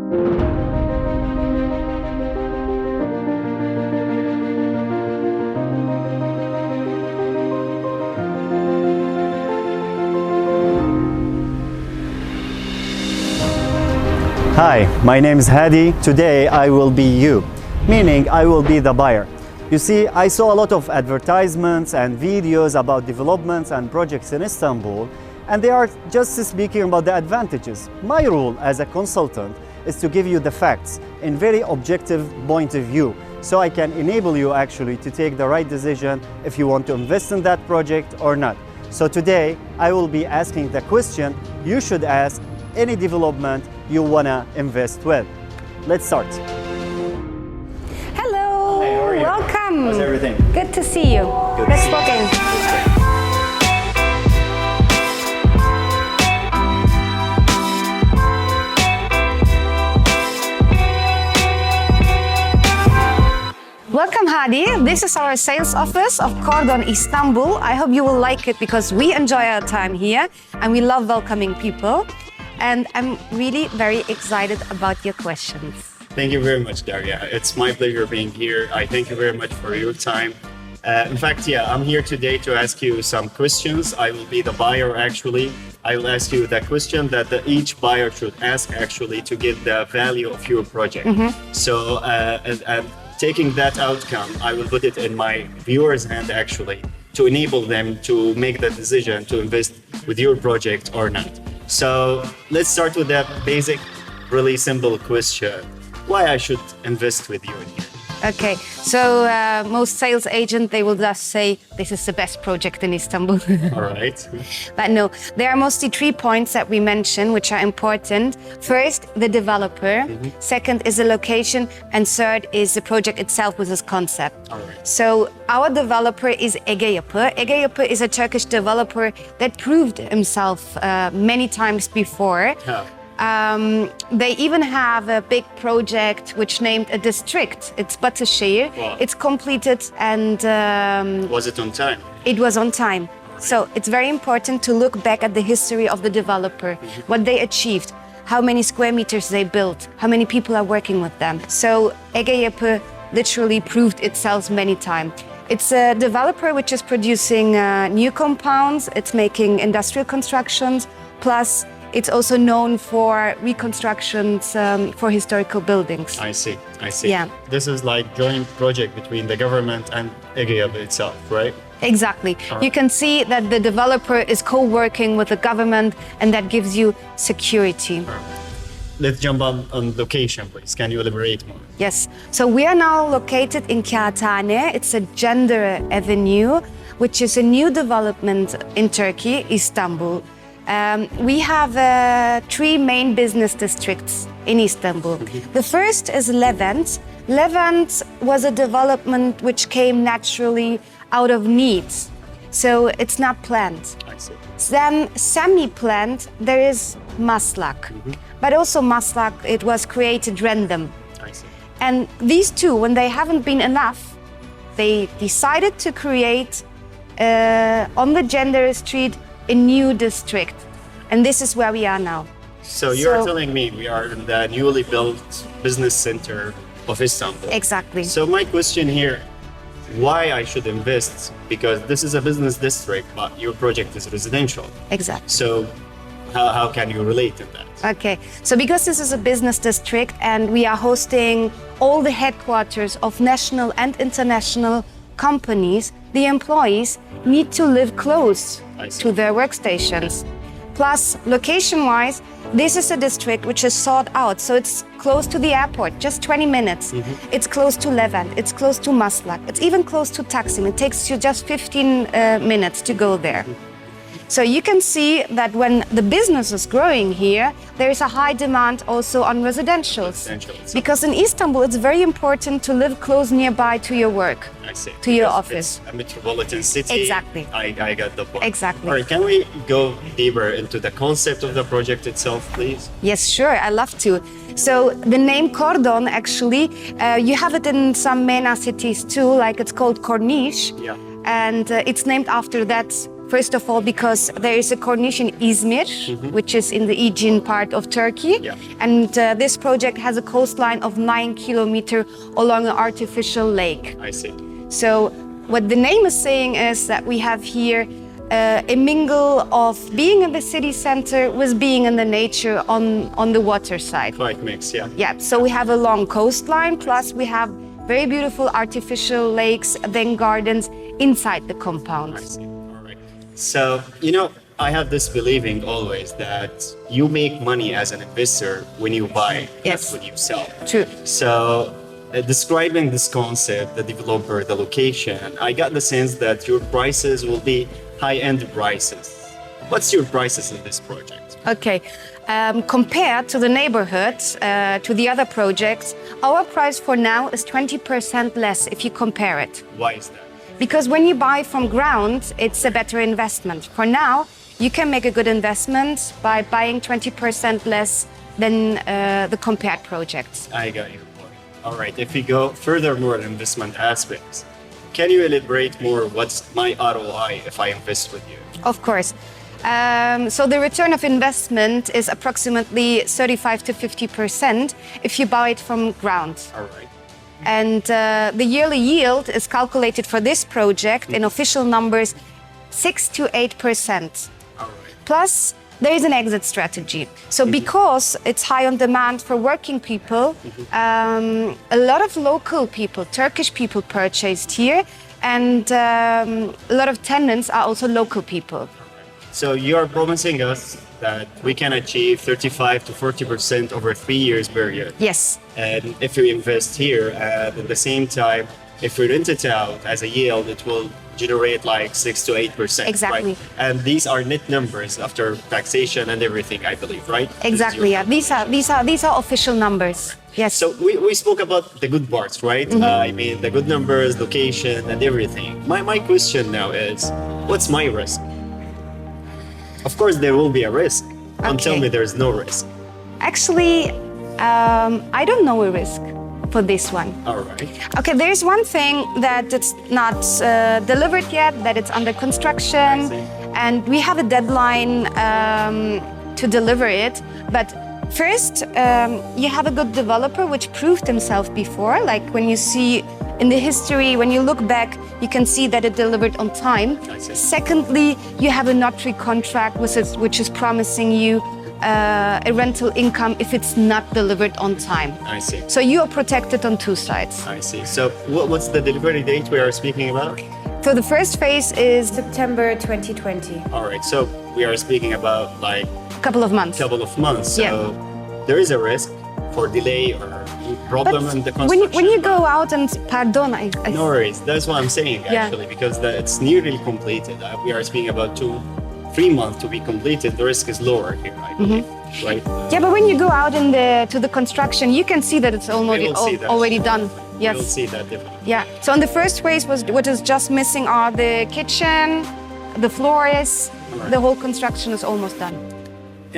Hi, my name is Hadi. Today I will be you, meaning I will be the buyer. You see, I saw a lot of advertisements and videos about developments and projects in Istanbul, and they are just speaking about the advantages. My role as a consultant is to give you the facts in very objective point of view, so I can enable you actually to take the right decision if you want to invest in that project or not. So today I will be asking the question you should ask any development you wanna invest with. Let's start. Hello. Hey, how are you? Welcome. How's everything? Good to see you. Good. Let's walk in. Welcome, Hadi. This is our sales office of Cordon Istanbul. I hope you will like it because we enjoy our time here and we love welcoming people. And I'm really very excited about your questions. Thank you very much, Daria. It's my pleasure being here. I thank you very much for your time. In fact, I'm here today to ask you some questions. I will be the buyer, actually. I will ask you the question that each buyer should ask, actually, to get the value of your project. So, and taking that outcome, I will put it in my viewer's hand, actually, to enable them to make the decision to invest with your project or not. So let's start with that basic, really simple question. Why I should invest with you in here? Okay, so most sales agents, they will just say, this is the best project in Istanbul. All right. But no, there are mostly 3 points that we mention, which are important. First, the developer. Second is the location. And third is the project itself with its concept. All right. So our developer is Ege Yapı. Ege Yapı is a Turkish developer that proved himself many times before. They even have a big project which named a district. It's Batışehir. Wow. It's completed and Was it on time? it was on time. So it's very important to look back at the history of the developer, what they achieved, how many square meters they built, how many people are working with them. So Ege Yapı literally proved itself many times. It's a developer which is producing new compounds, it's making industrial constructions, plus it's also known for reconstructions for historical buildings. I see. Yeah. This is like joint project between the government and Ege Yapı itself, right? Exactly. All right. You can see that the developer is co-working with the government and that gives you security. Let's jump on location, please. Can you elaborate more? Yes. So we are now located in Kağıthane. It's a gender avenue, which is a new development in Turkey, Istanbul. We have 3 main business districts in Istanbul. The first is Levent. Levent was a development which came naturally out of needs. So it's not planned. I see. Then semi-planned, there is Maslak. But also Maslak, it was created random. I see. And these two, when they haven't been enough, they decided to create on the Gender Street a new district. And this is where we are now. So you're telling me we are in the newly built business center of Istanbul. Exactly. So my question here, why I should invest? Because this is a business district, but your project is residential. Exactly. So how can you relate to that? Okay, so because this is a business district and we are hosting all the headquarters of national and international companies, the employees need to live close to their workstations. Plus, location-wise, this is a district which is sought out, so it's close to the airport, just 20 minutes. It's close to Levent, it's close to Maslak, it's even close to Taksim. It takes you just 15 minutes to go there. So you can see that when the business is growing here, there is a high demand also on residentials. Because in Istanbul, it's very important to live close nearby to your work, I see. to your Because office. It's a metropolitan city. Exactly. I got the point. Exactly. All right, can we go deeper into the concept of the project itself, please? Yes, sure, I love to. So the name Cordon, actually, you have it in some MENA cities too, like it's called Corniche. Yeah. And it's named after that First of all, because there is a Corniche in Izmir, which is in the Aegean part of Turkey. Yeah. And this project has a coastline of 9 kilometers along an artificial lake. I see. So what the name is saying is that we have here a mingle of being in the city center with being in the nature on the water side. Quite mixed, yeah. Yeah, so we have a long coastline, plus we have very beautiful artificial lakes, then gardens inside the compound. I see. All right. So, I have this believing always that you make money as an investor when you buy, Yes. not when you sell. True. So, describing this concept, the developer, the location, I got the sense that your prices will be high-end prices. What's your prices in this project? Okay. Compared to the neighborhood, to the other projects, our price for now is 20% less if you compare it. Why is that? Because when you buy from ground, it's a better investment. For now, you can make a good investment by buying 20% less than the compared projects. I got your point. All right. If we go furthermore in investment aspects, can you elaborate more what's my ROI if I invest with you? Of course. So the return of investment is approximately 35 to 50% if you buy it from ground. All right. And the yearly yield is calculated for this project in official numbers 6 to 8%. All right. Plus, there is an exit strategy. So because it's high on demand for working people, a lot of local people, Turkish people purchased here, and a lot of tenants are also local people. So you are promising us that we can achieve 35 to 40% over 3 years period. Yes, And if we invest here, and at the same time, if we rent it out as a yield, it will generate like 6 to 8%. Exactly. Right? And these are net numbers after taxation and everything, I believe, right? exactly. Yeah, these are official numbers. Yes. So we spoke about the good parts, right? I mean, the good numbers, location, and everything. My question now is, what's my risk? Of course, there will be a risk. Don't tell Okay. me there's no risk. Actually, I don't know a risk for this one. All right. Okay, there's one thing that it's not delivered yet, that it's under construction, I see. and we have a deadline to deliver it. But first, you have a good developer which proved himself before. Like when you see in the history, when you look back, you can see that it delivered on time. I see. Secondly, you have a notary contract which is promising you a rental income if it's not delivered on time. I see. So you are protected on two sides. I see. So what's the delivery date we are speaking about? So the first phase is September 2020. All right. So we are speaking about like a couple of months. a couple of months. So Yeah. there is a risk for delay or problem in the construction. when you go out and pardon, I No worries. That's what I'm saying Yeah. actually, because it's nearly completed. We are speaking about 3 months to be completed. The risk is lower here, I believe, right? yeah, but when you go out to the construction, you can see that it's already will see that. already done. Yes. You'll see that definitely. Yeah. So in the first phase what is just missing are the kitchen, the floors. Alright. The whole construction is almost done.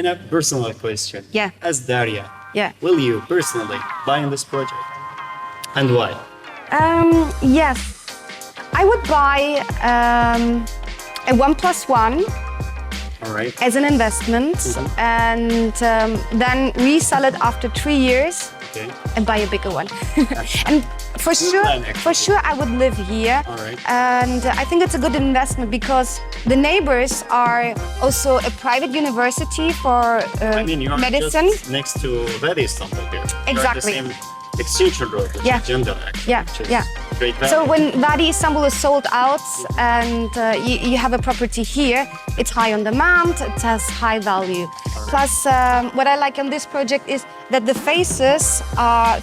In a personal question, Yeah. as Daria, Yeah. will you personally buy in this project, and why? Yes, I would buy a 1+1 All right. as an investment, and then resell it after 3 years Okay. and buy a bigger one. And for sure, plan, actually. for sure, I would live here. All right. And I think it's a good investment because the neighbors are also a private university for I mean, you are medicine. just next to Valley Istanbul here. Exactly. You're at the same extension road, which Yeah. is Gender, actually, Yeah, which is yeah. great value. So when Vadi Istanbul is sold out and you have a property here, it's high on demand, it has high value. Plus, what I like on this project is that the phases are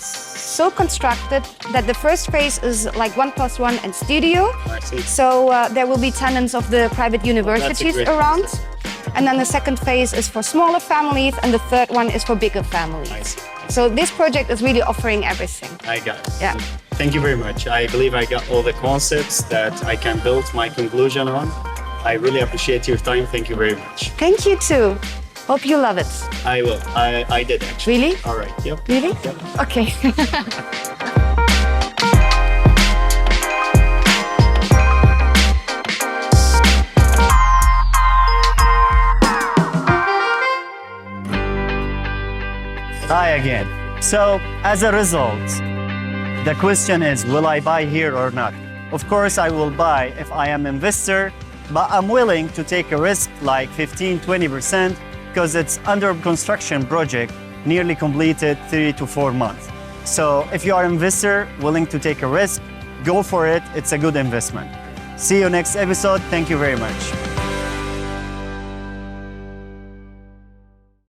so constructed that the first phase is like 1+1 and studio. I see. So there will be tenants of the private universities great around. concept. And then the second phase is for smaller families and the third one is for bigger families. I see. So this project is really offering everything. I got it. Yeah. Thank you very much. I believe I got all the concepts that I can build my conclusion on. I really appreciate your time. Thank you very much. Thank you too. Hope you love it. I will. I did actually. Really? All right. Yep. Really? Yep. Okay. Hi again. So, as a result, the question is, will I buy here or not? Of course, I will buy if I am an investor, but I'm willing to take a risk like 15-20% because it's under construction project, nearly completed 3 to 4 months. So if you are an investor willing to take a risk, go for it. It's a good investment. See you next episode. Thank you very much.